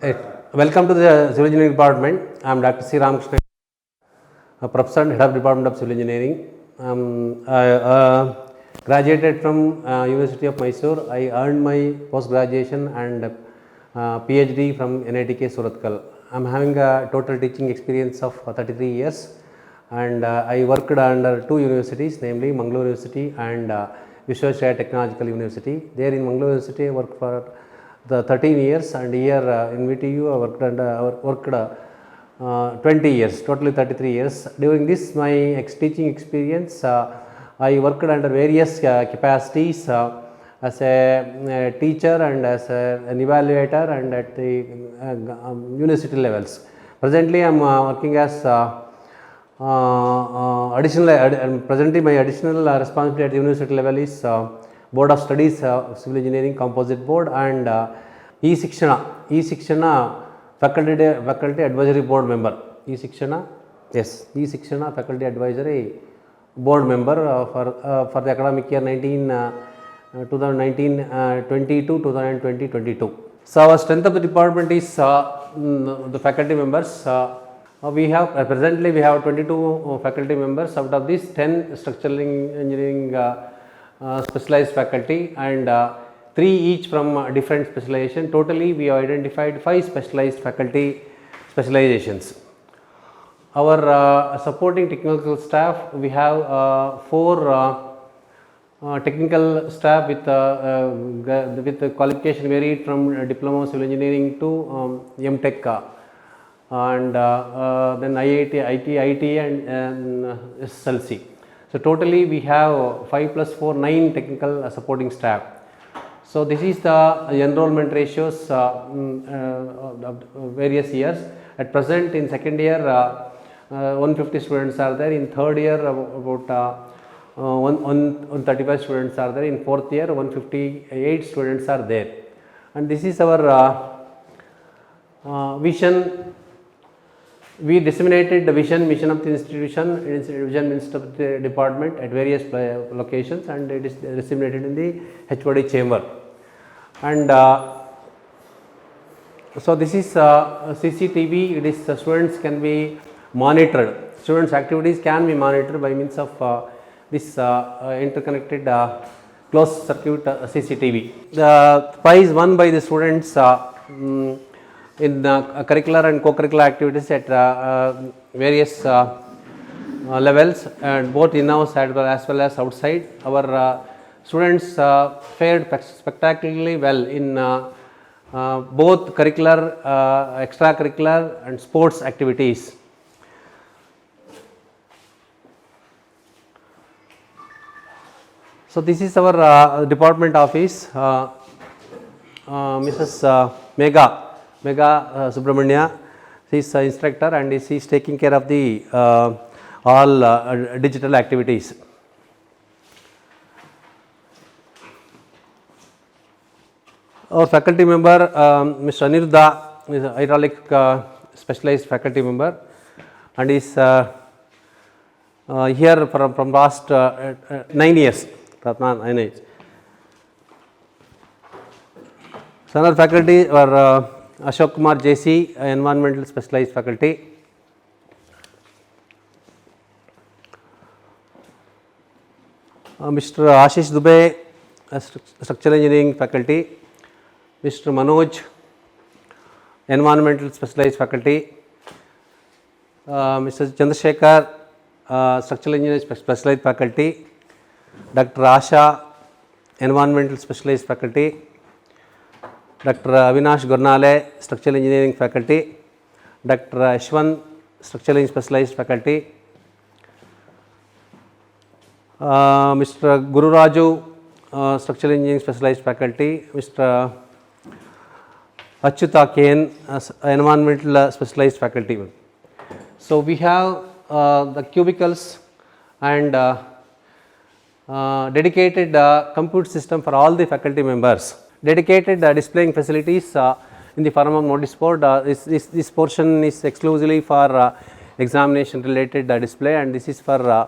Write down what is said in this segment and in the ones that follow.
Right. Welcome to the Civil Engineering Department. I am Dr. C. Ramakrishna, Professor and Head of Department of Civil Engineering. I graduated from University of Mysore. I earned my post-graduation and PhD from NITK Surathkal. I am having a total teaching experience of 33 years, and I worked under two universities, namely Mangalore University and Visvesvaraya Technological University. There in Mangalore University I worked for the 13 years, and here in VTU I worked 20 years, totally 33 years. During this my teaching experience, I worked under various capacities as a teacher and as an evaluator and at the university levels. Presently I am working as presently my additional responsibility at the university level is Board of Studies Civil Engineering Composite Board and E-Sikshana Faculty Advisory Board member. E-Sikshana Faculty Advisory Board member for the academic year 2019-20 to 2020-22. So our strength of the department is the faculty members. We have presently we have 22 faculty members. Out of these 10 structural engineering specialized faculty and 3 each from different specialization. Totally we have identified 5 specialized faculty specializations. Our supporting technical staff, we have 4 technical staff with qualification varied from diploma civil engineering to M.Tech and then IIT and SLC. So totally we have 5 plus 4 9 technical supporting staff. So this is the enrollment ratios of various years. At present in second year 150 students are there, in third year about 135 students are there, in fourth year 158 students are there. And this is our vision. We disseminated the mission of the institution, vision of the department at various locations, and it is disseminated in the HOD chamber. And so this is CCTV. It is students can be monitored. Students' activities can be monitored by means of this interconnected closed circuit CCTV. The prize won by the students in curricular and co-curricular activities at various levels, and both in-house as well as outside. Our students fared spectacularly well in both curricular, extracurricular and sports activities. So this is our department office. Mrs. Megha Subramania, she is instructor and she is taking care of the all digital activities. Our faculty member Mr. Aniruddha is a hydraulic specialized faculty member and is here from last 9 years. So another faculty are Ashok Kumar JC, environmental specialized faculty. Mr. Ashish Dubey, structural engineering faculty. Mr. Manoj, environmental specialized faculty. Mr. Chandrasekhar, structural engineering specialized faculty. Dr. Asha, environmental specialized faculty. Dr. Avinash Gornale, structural engineering faculty. Dr. Ashwan, structural engineering specialized faculty. Mr. Guru Raju, structural engineering specialized faculty. Mr. Achyuta Ken, environmental specialized faculty. So we have the cubicles and dedicated compute system for all the faculty members. Dedicated displaying facilities in the form of notice board. This portion is exclusively for examination related display, and this is for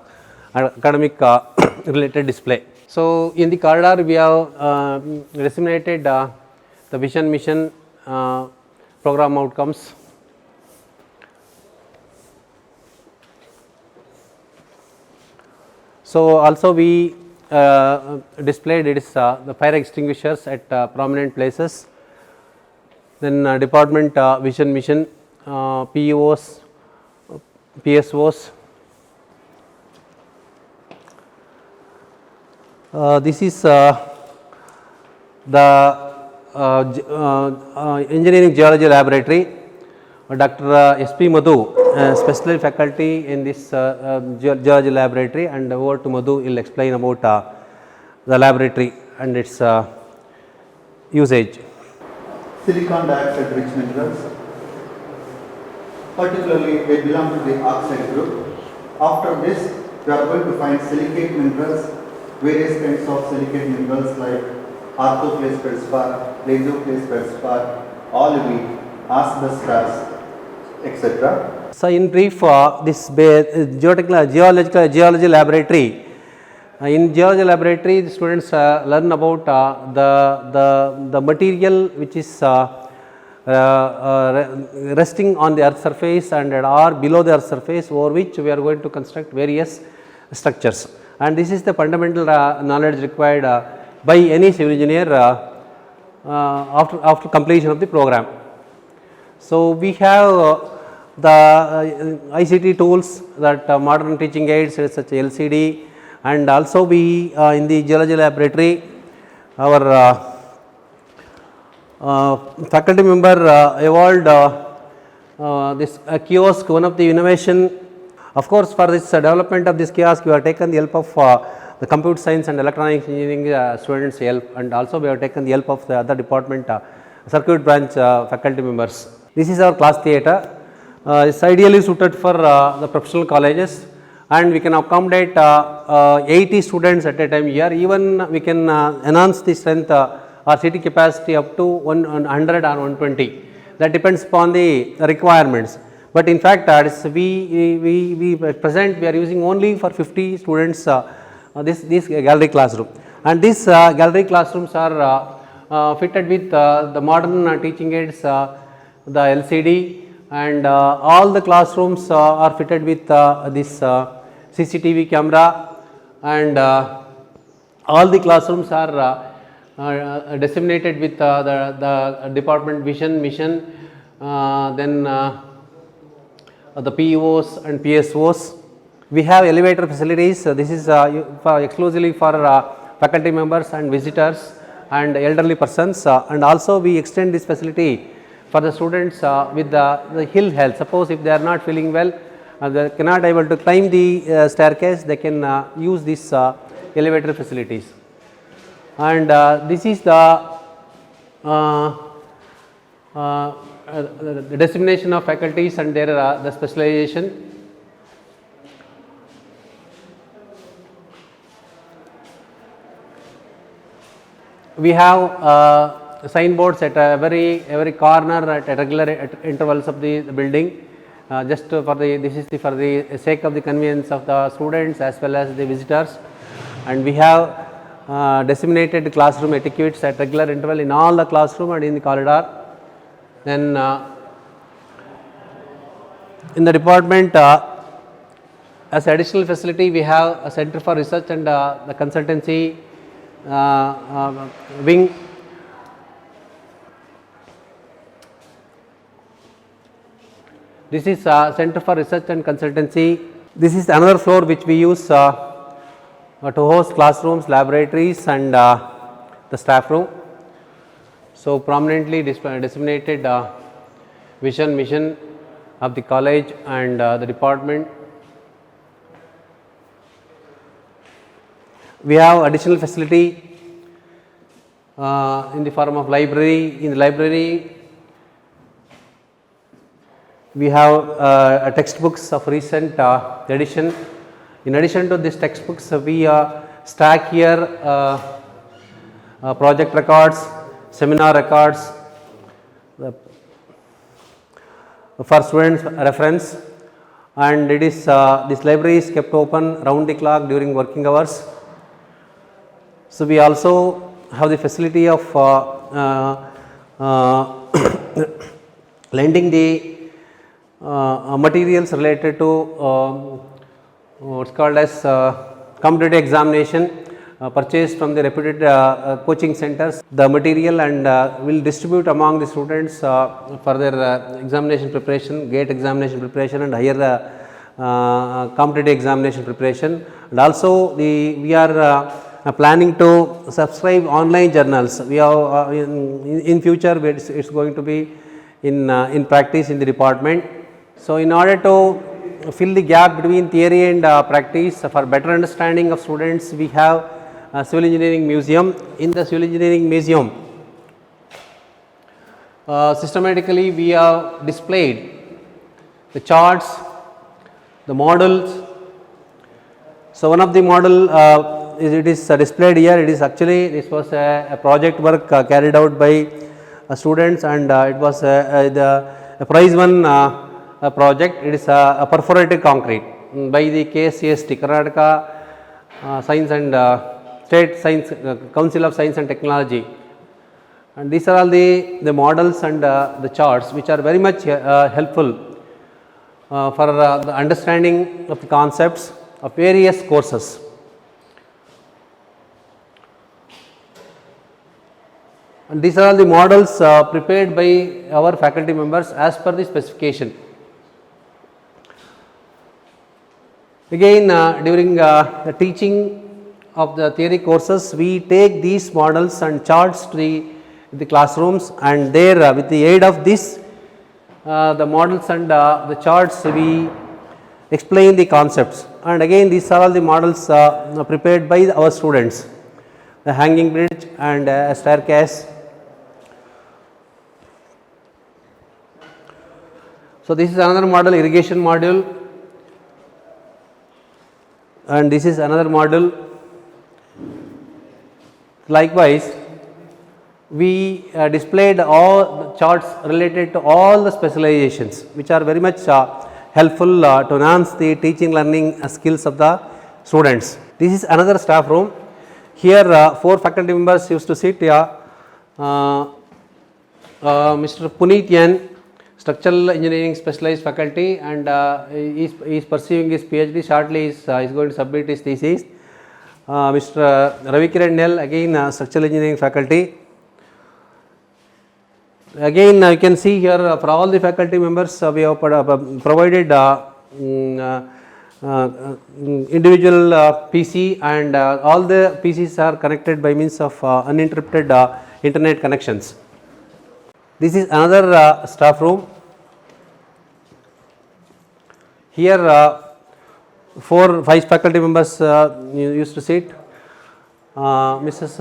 academic related display. So in the corridor we have disseminated the vision mission program outcomes. So, also we displayed it is the fire extinguishers at prominent places, then department vision mission, PEOs, PSOs. This is the engineering geology laboratory. Dr. S.P. Madhu, special faculty in this geology laboratory, and over to Madhu will explain about the laboratory and its usage. Silicon dioxide rich minerals, particularly they belong to the oxide group. After this, we are going to find silicate minerals, various kinds of silicate minerals like orthoclase feldspar, lesoclase feldspar, olivine, asbestos, etc. So, in brief, this geology laboratory. In geology laboratory, the students learn about the material which is resting on the earth surface and or below the earth surface, over which we are going to construct various structures. And this is the fundamental knowledge required by any civil engineer after completion of the program. So, we have the ICT tools, that modern teaching aids such as LCD, and also we in the geology laboratory our faculty member evolved this kiosk, one of the innovation. Of course, for this development of this kiosk we have taken the help of the computer science and electronics engineering students help, and also we have taken the help of the other department circuit branch faculty members. This is our class theatre. It is ideally suited for the professional colleges, and we can accommodate 80 students at a time here. Even we can enhance the strength or seating capacity up to 100 or 120. That depends upon the requirements. But in fact, we present we are using only for 50 students this gallery classroom, and these gallery classrooms are fitted with the modern teaching aids, the LCD, and all the classrooms are fitted with this CCTV camera, and all the classrooms are disseminated with the department vision mission, then the PEOs and PSOs. We have elevator facilities. This is exclusively for faculty members and visitors and elderly persons, and also we extend this facility for the students with the ill health. Suppose if they are not feeling well, they cannot able to climb the staircase, they can use these elevator facilities. And this is the dissemination of faculties and their the specialization. We have signboards at every corner at regular intervals of the building, just for the for the sake of the convenience of the students as well as the visitors. And we have disseminated classroom etiquettes at regular interval in all the classroom and in the corridor. Then in the department, as additional facility, we have a center for research and the consultancy wing. This is Center for Research and Consultancy. This is another floor which we use to host classrooms, laboratories, and the staff room. So, prominently disseminated vision, mission of the college and the department. We have additional facility in the form of library. In the library, we have textbooks of recent edition. In addition to these textbooks, we stack here project records, seminar records for students reference, and it is this library is kept open round the clock during working hours. So, we also have the facility of lending the materials related to what's called as competitive examination purchased from the reputed coaching centers, the material, and will distribute among the students for their examination preparation, gate examination preparation, and higher competitive examination preparation. And also we are planning to subscribe online journals. We have in future it's going to be in practice in the department. So in order to fill the gap between theory and practice, for better understanding of students, we have a civil engineering museum. In the civil engineering museum, systematically we have displayed the charts, the models. So one of the model it is displayed here. It is actually, this was a project work carried out by students, and it was a prize won project. It is a perforated concrete by the KSCST, Karnataka Science and State Science Council of Science and Technology. And these are all the models and the charts which are very much helpful for the understanding of the concepts of various courses. And these are all the models prepared by our faculty members as per the specification. Again, during the teaching of the theory courses, we take these models and charts to the classrooms, and there with the aid of this the models and the charts, we explain the concepts. And again, these are all the models prepared by our students, the hanging bridge and a staircase. So this is another model, irrigation module, and this is another module. Likewise, we displayed all the charts related to all the specializations, which are very much helpful to enhance the teaching learning skills of the students. This is another staff room. Here 4 faculty members used to sit here. Mr. Puneet Yan, structural engineering specialized faculty, and he is pursuing his PhD. Shortly he is going to submit his thesis. Mr. Ravikiran Nell, again structural engineering faculty. Again, you can see here for all the faculty members we have provided individual PC, and all the PCs are connected by means of uninterrupted internet connections. This is another staff room. Here 4-5 faculty members used to sit. Mrs.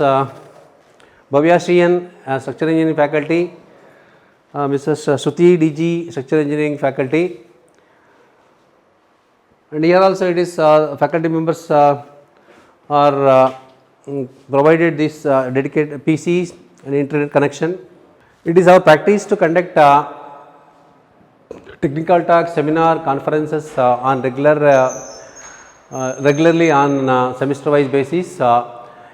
Bhavya Shriyan, structural engineering faculty. Mrs. Shruti DG, structural engineering faculty. And here also it is faculty members are provided this dedicated PCs and internet connection. It is our practice to conduct technical talks, seminar, conferences on regularly on semester wise basis.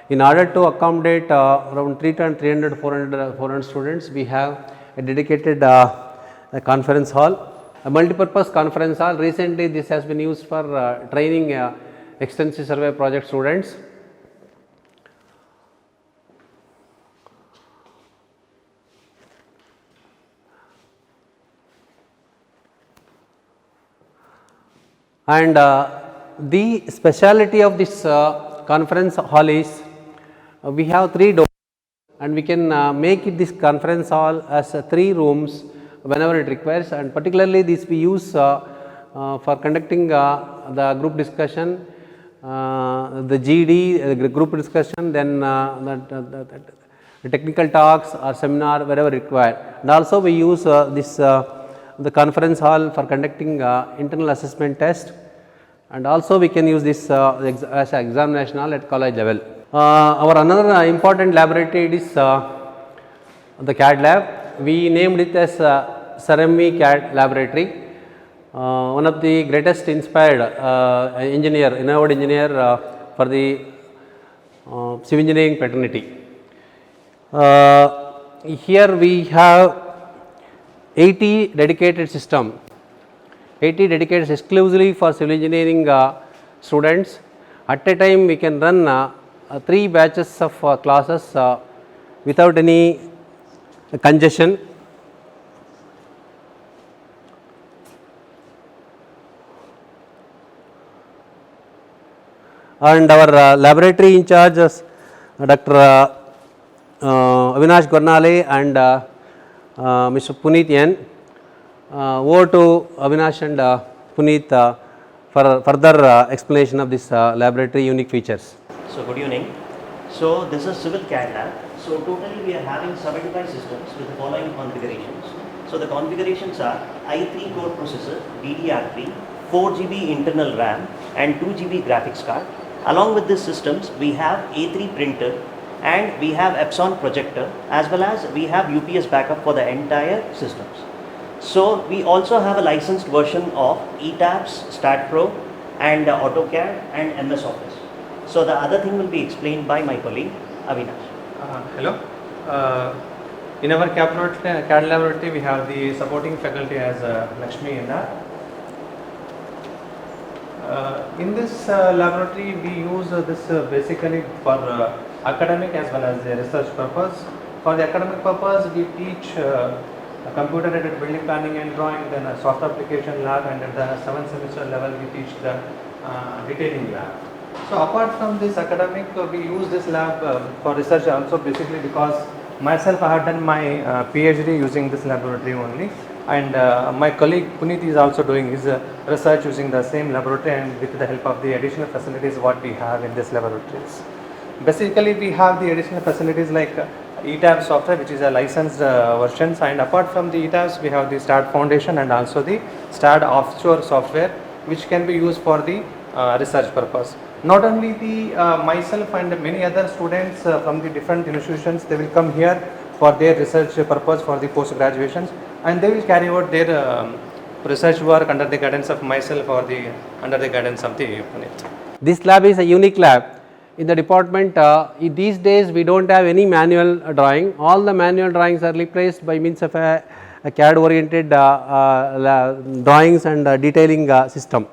In order to accommodate around 300-400 students, we have a dedicated conference hall, a multi-purpose conference hall. Recently this has been used for training extensive survey project students. And the speciality of this conference hall is we have 3 doors, and we can make it this conference hall as 3 rooms whenever it requires, and particularly this we use for conducting the group discussion, the GD, the group discussion, then the technical talks or seminar wherever required. And also we use this the conference hall for conducting internal assessment test, and also we can use this as an examination hall at college level. Our another important laboratory is the CAD lab. We named it as Sarami CAD laboratory. One of the greatest inspired engineer, innovative engineer for the civil engineering fraternity. Here we have 3 80 dedicated system, 80 dedicated exclusively for civil engineering students. At a time we can run 3 batches of classes without any congestion. And our laboratory in charge is Dr. Avinash Gornale and Mr. Puneet N. Over to Avinash and Puneet for further explanation of this laboratory unique features. So good evening. So this is Civil CAD lab. So totally we are having 75 systems with the following configurations. So the configurations are i3 core processor, DDR3, 4 GB internal RAM and 2 GB graphics card. Along with these systems we have A3 printer and we have Epson projector, as well as we have UPS backup for the entire systems. So we also have a licensed version of ETABS, StatPro and AutoCAD and MS Office. So the other thing will be explained by my colleague Avinash. Hello. In our CAD laboratory, we have the supporting faculty as Lakshmi Indar. In this laboratory, we use this basically for academic as well as the research purpose. For the academic purpose, we teach computer-aided building planning and drawing, then a soft application lab, and at the 7th semester level, we teach the detailing lab. So apart from this academic, we use this lab for research also, basically because myself I have done my PhD using this laboratory only, and my colleague Puneet is also doing his research using the same laboratory, and with the help of the additional facilities what we have in this laboratories. Basically we have the additional facilities like ETABS software, which is a licensed versions, and apart from the ETABS we have the STAAD Foundation and also the STAAD offshore software, which can be used for the research purpose. Not only the myself and many other students from the different institutions, they will come here for their research purpose for the post graduations, and they will carry out their research work under the guidance of myself or under the guidance of the Puneet. This lab is a unique lab. In the department, these days we don't have any manual drawing. All the manual drawings are replaced by means of a CAD oriented drawings and detailing system.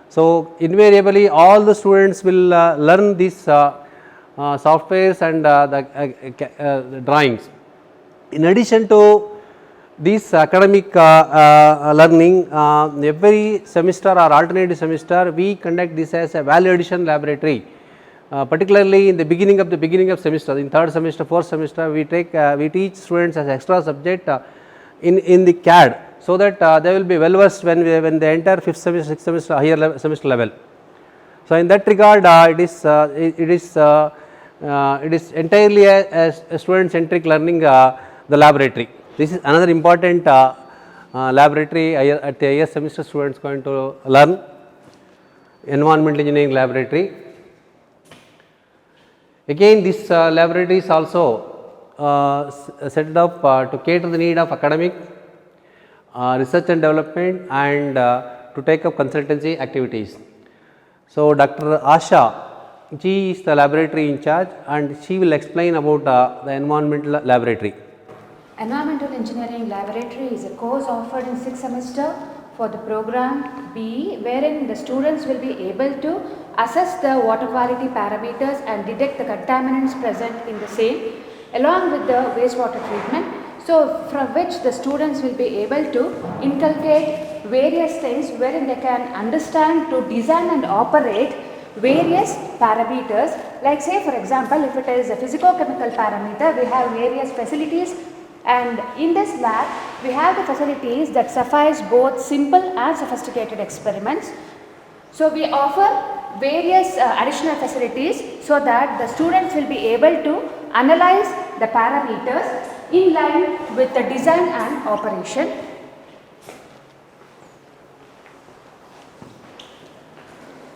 So invariably all the students will learn these softwares and the drawings. In addition to this academic learning, every semester or alternative semester we conduct this as a value addition laboratory. Particularly in the beginning of semester, in 3rd semester, 4th semester, we teach students as extra subject in the CAD, so that they will be well versed when they enter 5th semester, 6th semester, higher semester level. So in that regard, it is entirely a student centric learning, the laboratory. This is another important laboratory at the higher semester students going to learn, environmental engineering laboratory. Again, this laboratory is also set up to cater the need of academic, research and development, and to take up consultancy activities. So Dr. Asha, she is the laboratory in charge, and she will explain about the environmental laboratory. Environmental Engineering Laboratory is a course offered in 6th semester for the program B, wherein the students will be able to assess the water quality parameters and detect the contaminants present in the same, along with the wastewater treatment. So from which the students will be able to inculcate various things wherein they can understand to design and operate various parameters. Like say for example, if it is a physico-chemical parameter, we have various facilities, and in this lab we have the facilities that suffice both simple and sophisticated experiments. So we offer various additional facilities so that the students will be able to analyze the parameters in line with the design and operation.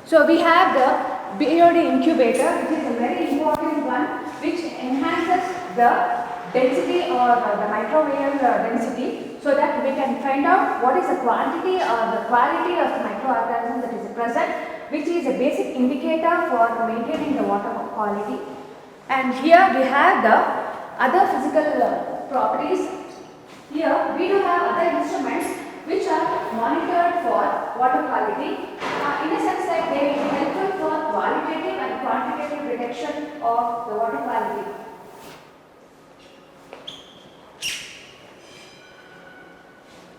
So we have the BOD incubator, which is a very important one, which enhances the density or the microbial density, so that we can find out what is the quantity or the quality of the microorganism that is present, which is a basic indicator for maintaining the water quality. And here we have the other physical properties Here we do have other instruments which are monitored for water quality. In a sense that they will be helpful for qualitative and quantitative detection of the water quality.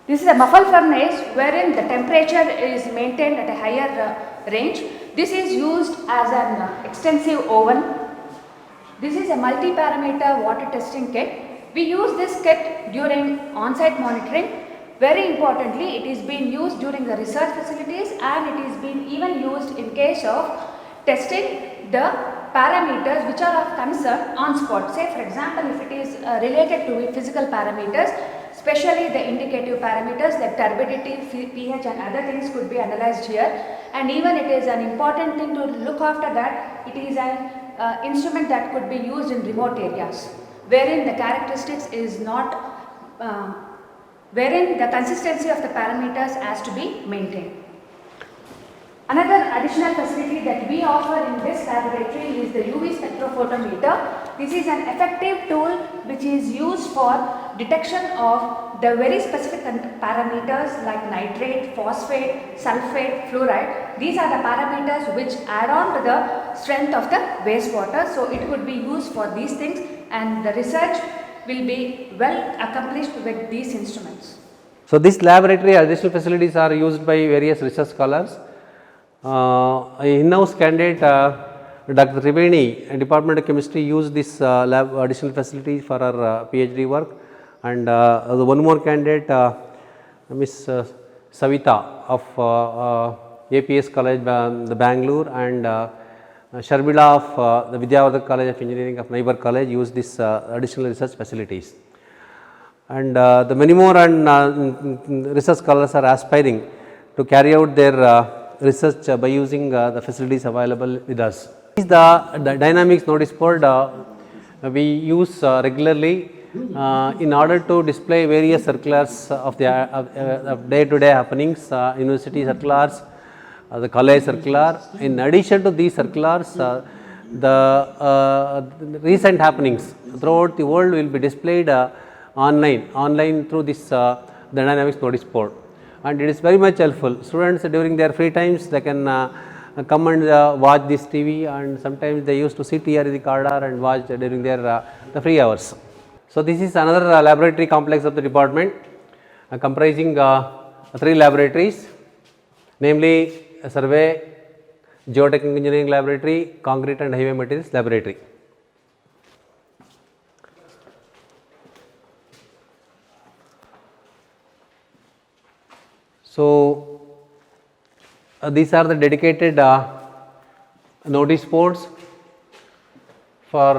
This is a muffle furnace wherein the temperature is maintained at a higher range. This is used as an extensive oven. This is a multi-parameter water testing kit. We use this kit during on-site monitoring. Very importantly, it is being used during the research facilities and it is being even used in case of testing the parameters which are of concern on spot. Say for example, if it is related to physical parameters, especially the indicative parameters like turbidity, pH and other things could be analyzed here, and even it is an important thing to look after that it is an instrument that could be used in remote areas wherein the characteristics is not wherein the consistency of the parameters has to be maintained. Another additional facility that we offer in this laboratory is the UV spectrophotometer. This is an effective tool which is used for detection of the very specific parameters like nitrate, phosphate, sulfate, fluoride. These are the parameters which add on to the strength of the wastewater. So it could be used for these things and the research will be well accomplished with these instruments. So this laboratory additional facilities are used by various research scholars. In-house candidate Dr. Triveni, Department of Chemistry, used this lab additional facility for her PhD work, and one more candidate Miss Savita of APS College, the Bangalore, and Sharbila of the Vidyavardhak College of Engineering of Neighbor College used this additional research facilities. And the many more and research scholars are aspiring to carry out their research by using the facilities available with us. This is the dynamics notice board we use regularly in order to display various circulars of the day-to-day happenings, university circulars, the college circular. In addition to these circulars, the recent happenings throughout the world will be displayed online through this the dynamics notice board, and it is very much helpful. Students during their free times they can come and watch this TV, and sometimes they used to sit here in the corridor and watch during their the free hours. So this is another laboratory complex of the department comprising 3 laboratories, namely survey, geotechnical engineering laboratory, concrete and heavy materials laboratory. So these are the dedicated notice boards for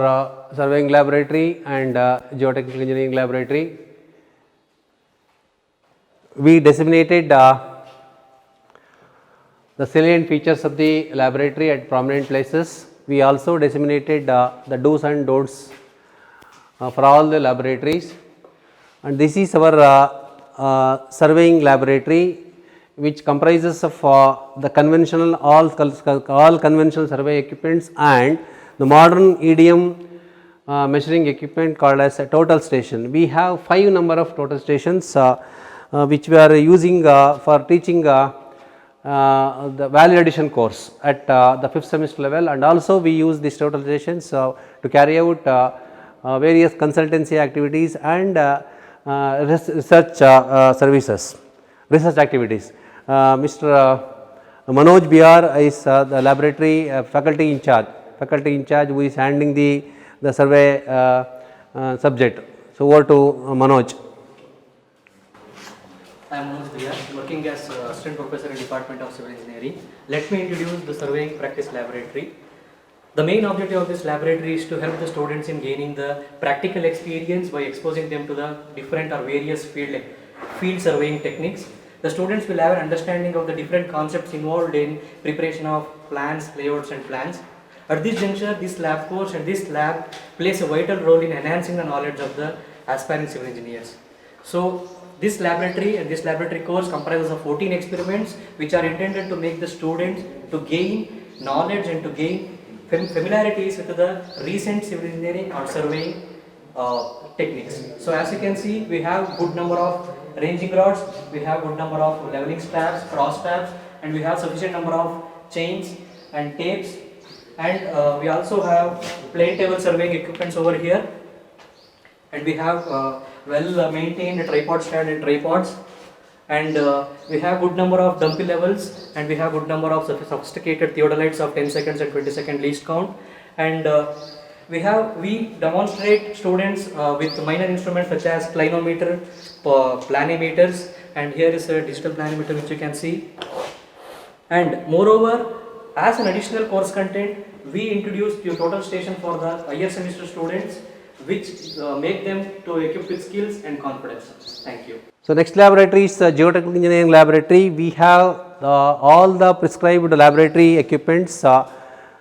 surveying laboratory and geotechnical engineering laboratory. We disseminated the salient features of the laboratory at prominent places. We also disseminated the do's and don'ts for all the laboratories, and this is our surveying laboratory, which comprises of the conventional all conventional survey equipments and the modern EDM measuring equipment called as a total station. We have 5 number of total stations which we are using for teaching the value addition course at the 5th semester level, and also we use these total stations to carry out various consultancy activities and research services, research activities. Mr. Manoj Bihar is the laboratory faculty in charge who is handling the survey subject. So over to Manoj. I am Manoj Bihar, working as assistant professor in Department of Civil Engineering. Let me introduce the surveying practice laboratory. The main objective of this laboratory is to help the students in gaining the practical experience by exposing them to the different or various field surveying techniques. The students will have an understanding of the different concepts involved in preparation of plans, layouts and plans. At this juncture, this lab course and this lab plays a vital role in enhancing the knowledge of the aspiring civil engineers. So this laboratory and this laboratory course comprises of 14 experiments which are intended to make the students to gain knowledge and to gain familiarities with the recent civil engineering or surveying techniques. So as you can see, we have good number of ranging rods, we have good number of leveling straps, cross straps, and we have sufficient number of chains and tapes, and we also have plane table surveying equipments over here, and we have well maintained tripod stand and tripods, and we have good number of dumpy levels, and we have good number of sophisticated theodolites of 10 seconds and 20 second least count, and we demonstrate students with minor instruments such as clinometer, planimeters, and here is a digital planimeter which you can see. And moreover, as an additional course content, we introduced the total station for the higher semester students, which make them to equip with skills and confidence. Thank you. So next laboratory is geotechnical engineering laboratory. We have all the prescribed laboratory equipments.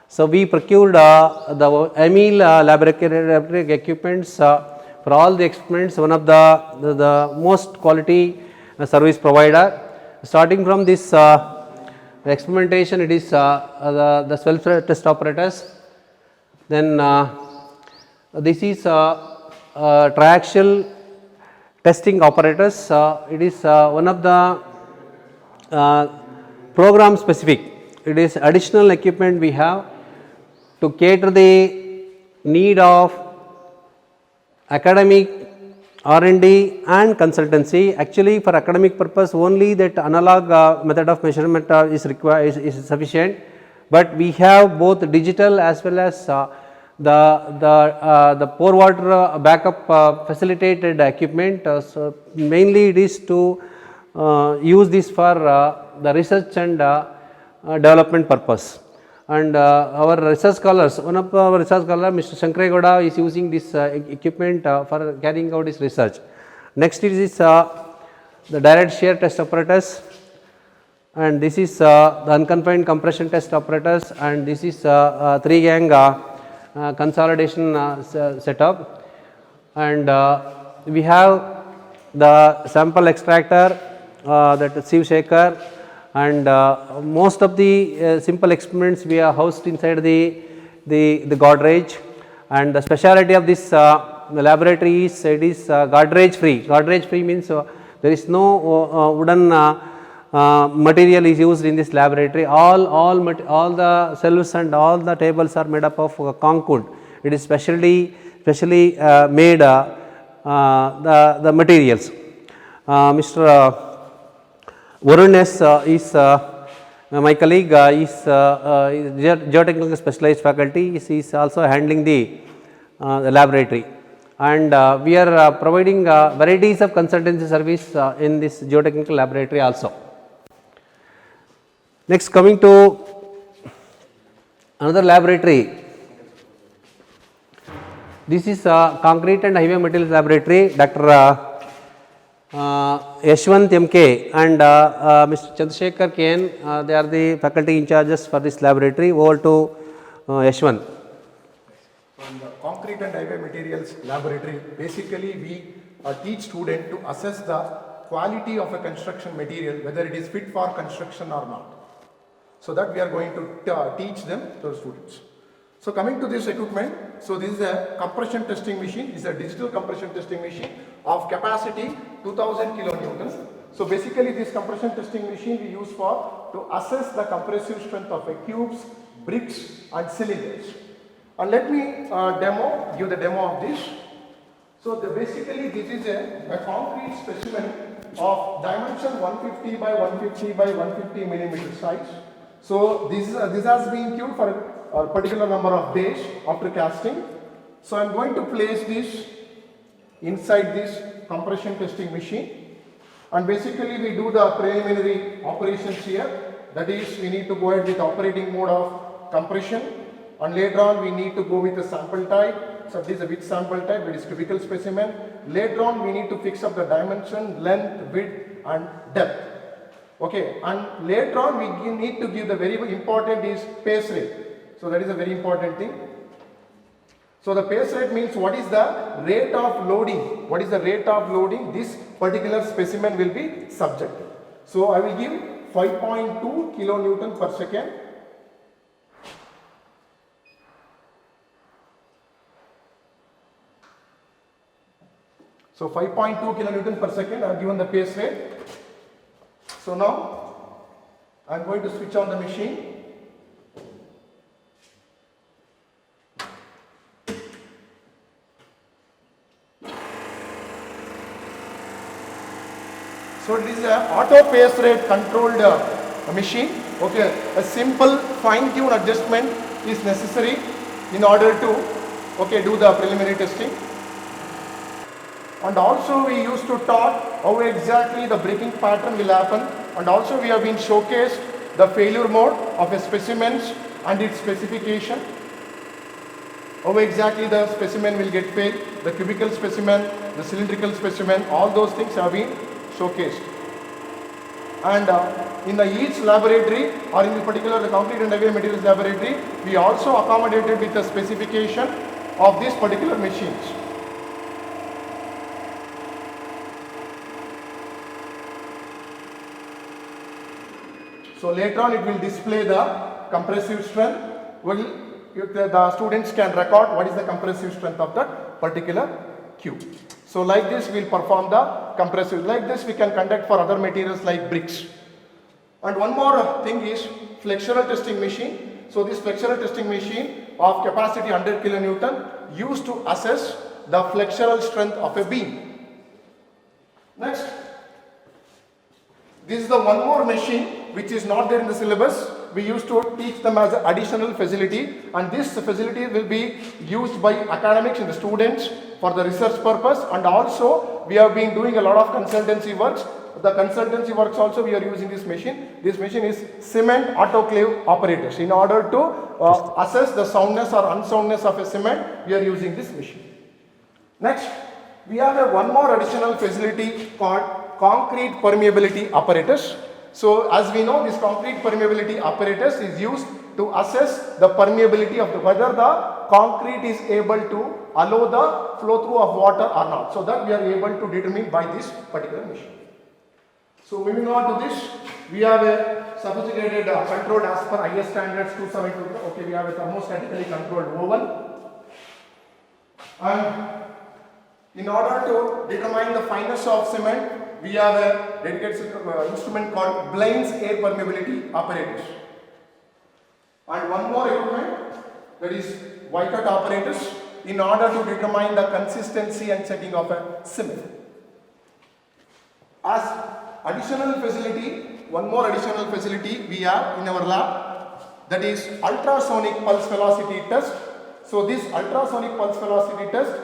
So we procured the EMIL laboratory equipments for all the experiments. One of the most quality service provider. Starting from this experimentation, it is the self test apparatus. Then this is triaxial testing apparatus. It is one of the program specific. It is additional equipment we have to cater the need of academic R&D and consultancy. Actually, for academic purpose only that analog method of measurement is required, is sufficient, but we have both digital as well as the pore water backup facilitated equipment. So mainly it is to use this for the research and development purpose. And our research scholars, one of our research scholars, Mr. Shankaregowda, is using this equipment for carrying out his research. Next is the direct shear test apparatus, and this is the unconfined compression test apparatus, and this is 3-gang consolidation setup, and we have the sample extractor, that sieve shaker, and most of the simple experiments we are housed inside the Godrej, and the speciality of this laboratory is it is Godrej free. Godrej free means there is no wooden material is used in this laboratory. All the shelves and all the tables are made up of concrete. It is specially made the materials. Mr. Varun is my colleague, is geotechnical specialized faculty. He is also handling the laboratory, and we are providing varieties of consultancy service in this geotechnical laboratory also. Next, coming to another laboratory. This is concrete and highway materials laboratory. Dr. Yashwant MK and Mr. Chandrasekhar KN, they are the faculty in charges for this laboratory. Over to Yashwant. In the concrete and highway materials laboratory, basically we teach students to assess the quality of a construction material, whether it is fit for construction or not. So that we are going to teach them to the students. So coming to this equipment, so this is a compression testing machine. This is a digital compression testing machine of capacity 2000 kilonewtons. So basically this compression testing machine we use to assess the compressive strength of a cubes, bricks and cylinders. And let me give the demo of this. So basically this is a concrete specimen of dimension 150 by 150 by 150 millimeter size. So this has been queued for a particular number of days after casting. So I am going to place this inside this compression testing machine, and basically we do the preliminary operations here. That is, we need to go ahead with operating mode of compression, and later on we need to go with the sample type. So this is a which sample type, it is cubical specimen. Later on we need to fix up the dimension, length, width and depth. Okay, and later on we need to give the very important is pace rate. So that is a very important thing. So the pace rate means what is the rate of loading? What is the rate of loading this particular specimen will be subject to. So I will give 5.2 kilonewton per second. So 5.2 kilonewton per second, I have given the pace rate. So now I am going to switch on the machine. So this is a auto pace rate controlled machine. Okay, a simple fine tune adjustment is necessary in order to do the preliminary testing. And also we used to talk how exactly the breaking pattern will happen, and also we have been showcased the failure mode of a specimen and its specification, how exactly the specimen will get failed, the cubical specimen, the cylindrical specimen, all those things have been showcased. And in each laboratory, or in particular the concrete and heavy materials laboratory, we also accommodated with the specification of these particular machines. So later on it will display the compressive strength. The students can record what is the compressive strength of that particular cube. So like this we will perform the compressive. Like this we can conduct for other materials like bricks. And one more thing is flexural testing machine. So this flexural testing machine of capacity 100 kilonewton used to assess the flexural strength of a beam. Next, this is the one more machine which is not there in the syllabus. We used to teach them as an additional facility, and this facility will be used by academics and the students for the research purpose, and also we have been doing a lot of consultancy works. The consultancy works also we are using this machine. This machine is cement autoclave operators. In order to assess the soundness or unsoundness of a cement, we are using this machine. Next, we have one more additional facility called concrete permeability apparatus. So as we know, this concrete permeability apparatus is used to assess the permeability of whether the concrete is able to allow the flow through of water or not. So that we are able to determine by this particular machine. So moving on to this, we have a sophisticated controlled as per IS standards 272. Okay, we have a thermostatically controlled oven. And in order to determine the fineness of cement, we have a dedicated instrument called Blaine's air permeability apparatus. And one more equipment, that is Vicat apparatus, in order to determine the consistency and setting of a cement. As additional facility, one more additional facility we have in our lab, that is ultrasonic pulse velocity test. So this ultrasonic pulse velocity test,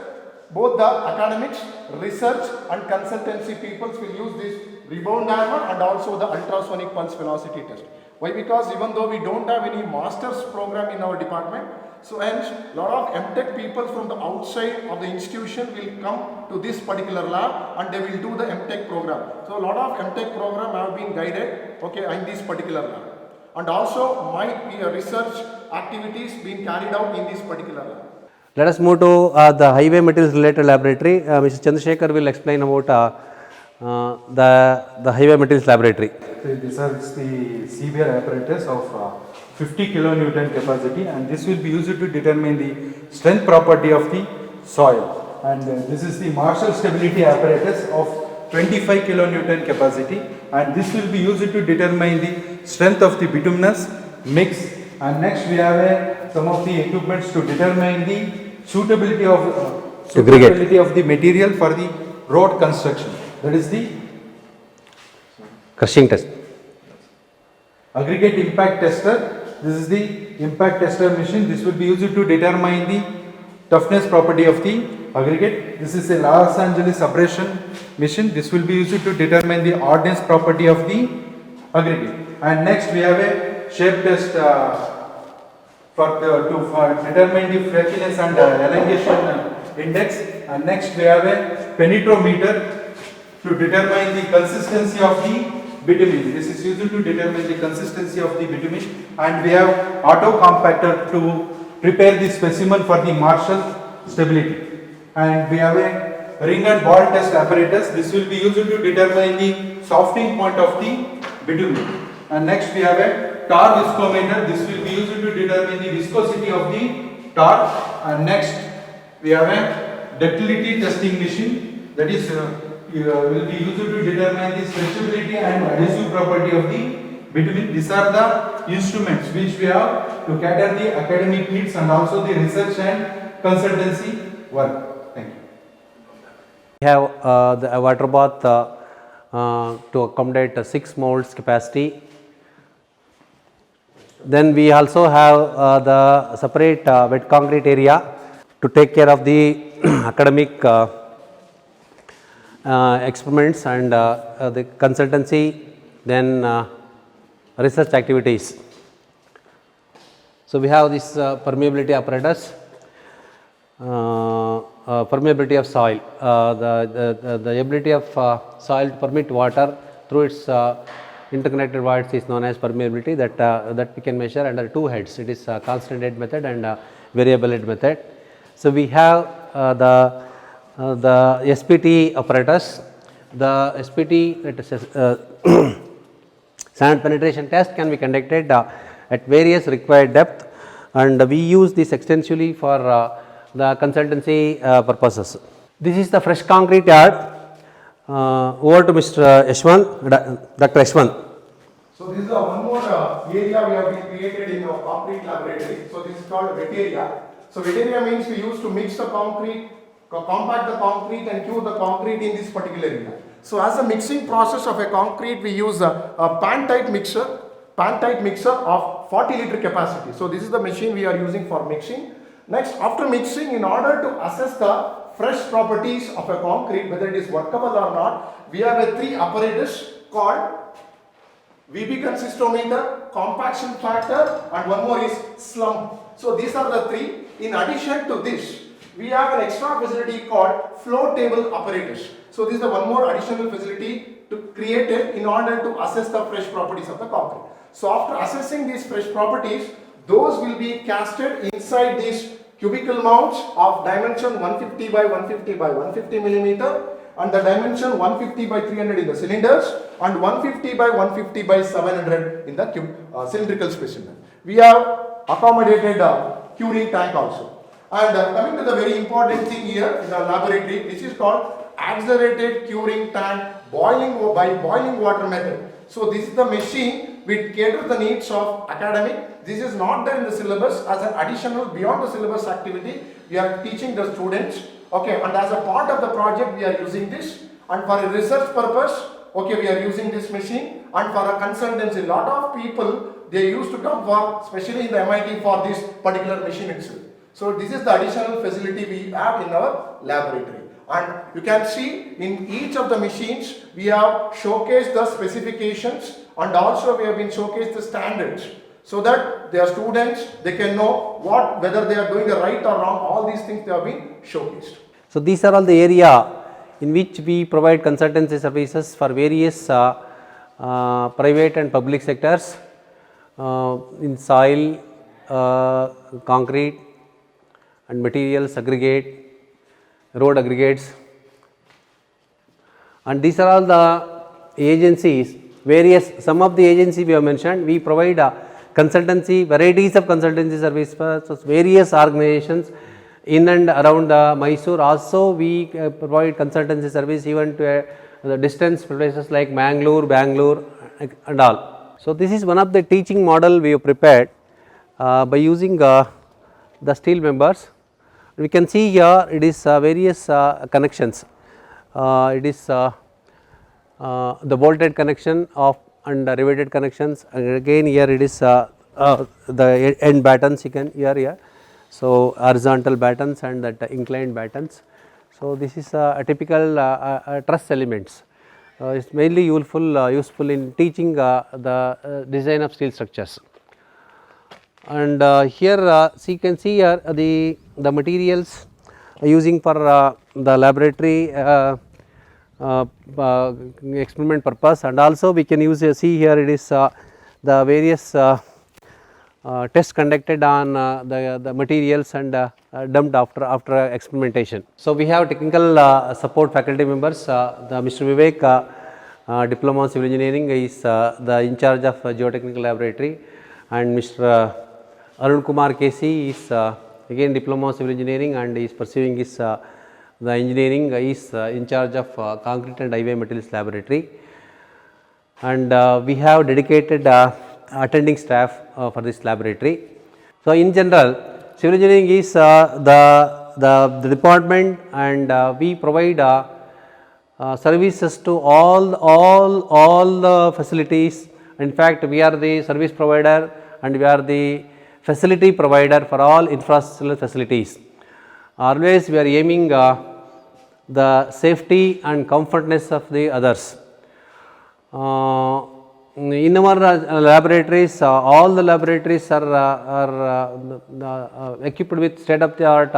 both the academics, research and consultancy peoples will use this rebound hammer and also the ultrasonic pulse velocity test. Why? Because even though we don't have any master's program in our department, so hence lot of MTech people from the outside of the institution will come to this particular lab and they will do the MTech program. So a lot of MTech program have been guided in this particular lab. And also my research activities being carried out in this particular lab. Let us move to the highway materials related laboratory. Mr. Chandrasekhar will explain about the highway materials laboratory. So this is the CBR apparatus of 50 kilonewton capacity, and this will be used to determine the strength property of the soil. And this is the Marshall stability apparatus of 25 kilonewton capacity, and this will be used to determine the strength of the bituminous mix. And next we have some of the equipments to determine the suitability of the material for the road construction. That is the crushing test. Aggregate impact tester. This is the impact tester machine. This will be used to determine the toughness property of the aggregate. This is a Los Angeles abrasion machine. This will be used to determine the hardness property of the aggregate. And next we have a shape test for determine the flakiness and elongation index. And next we have a penetrometer to determine the consistency of the bitumen. This is used to determine the consistency of the bitumen. And we have auto compactor to prepare the specimen for the Marshall stability. And we have a ring and ball test apparatus. This will be used to determine the softening point of the bitumen. And next we have a tar viscometer. This will be used to determine the viscosity of the tar. And next we have a ductility testing machine. that is will be used to determine the stretchability and adhesive property of the bitumen. These are the instruments which we have to cater the academic needs and also the research and consultancy work. Thank you. We have the water bath to accommodate 6 molds capacity. Then we also have the separate wet concrete area to take care of the academic experiments and the consultancy, then research activities. So, we have this permeability apparatus, permeability of soil, the ability of soil to permit water through its interconnected voids is known as permeability, that we can measure under 2 heads. It is constant head method and variable head method. So, we have the SPT apparatus. The SPT, that is sand penetration test, can be conducted at various required depth, and we use this extensively for the consultancy purposes. This is the fresh concrete yard. Over to Mr. Yashwant, Dr. Yashwant. So this is one more area we have been created in our concrete laboratory. So this is called wet area. So wet area means we used to mix the concrete, compact the concrete and cure the concrete in this particular area. So as a mixing process of a concrete, we use a pan-tight mixer of 40 liter capacity. So this is the machine we are using for mixing. Next, after mixing, in order to assess the fresh properties of a concrete, whether it is workable or not, we have 3 apparatus called VB consistometer, compaction factor, and one more is slump. So these are the 3. In addition to this, we have an extra facility called flow table apparatus. So this is the one more additional facility to create it in order to assess the fresh properties of the concrete. So after assessing these fresh properties, those will be casted inside these cubical mounts of dimension 150 by 150 by 150 millimeter, and the dimension 150 by 300 in the cylinders and 150 by 150 by 700 in the cylindrical specimen. We have accommodated curing tank also. And coming to the very important thing here in the laboratory, this is called accelerated curing tank by boiling water method. So this is the machine which caters the needs of academic. This is not there in the syllabus. As an additional beyond the syllabus activity, we are teaching the students. Okay, and as a part of the project, we are using this. And for a research purpose, okay, we are using this machine. And for a consultancy, lot of people, they used to come for, especially in the MIT, for this particular machine itself. So this is the additional facility we have in our laboratory. And you can see in each of the machines, we have showcased the specifications and also we have been showcased the standards, so that their students, they can know whether they are doing the right or wrong. All these things they have been showcased. So these are all the area in which we provide consultancy services for various private and public sectors in soil, concrete and materials, aggregate, road aggregates, and these are all the agencies. Some of the agencies we have mentioned, we provide consultancy, varieties of consultancy services for various organizations in and around Mysore. Also we provide consultancy service even to the distance places like Bangalore and all. So this is one of the teaching model we have prepared by using the steel members. We can see here it is various connections. It is the bolted connection and riveted connections, and again here it is the end battens you can here. So horizontal battens and that inclined battens. So this is a typical truss elements. It is mainly useful in teaching the design of steel structures. And here you can see here the materials using for the laboratory experiment purpose, and also we can see here it is the various tests conducted on the materials and dumped after experimentation. So we have technical support faculty members. The Mr. Vivek, Diploma of Civil Engineering, is the in charge of Geotechnical Laboratory, and Mr. Arun Kumar KC is again Diploma of Civil Engineering and is pursuing his the engineering is in charge of concrete and highway materials laboratory, and we have dedicated attending staff for this laboratory. So, in general, civil engineering is the department, and we provide services to all the facilities. In fact, we are the service provider and we are the facility provider for all infrastructural facilities. Always we are aiming the safety and comfortness of the others. In our laboratories, all the laboratories are equipped with state of the art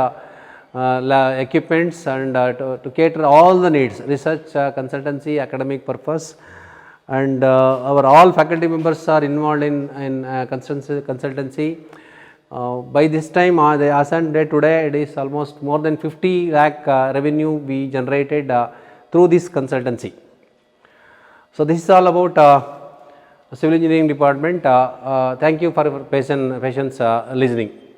equipments, and to cater all the needs, research, consultancy, academic purpose, and our all faculty members are involved in consultancy. By this time, as on day today, it is almost more than 50 lakh revenue we generated through this consultancy. So, this is all about civil engineering department. Thank you for your patience listening.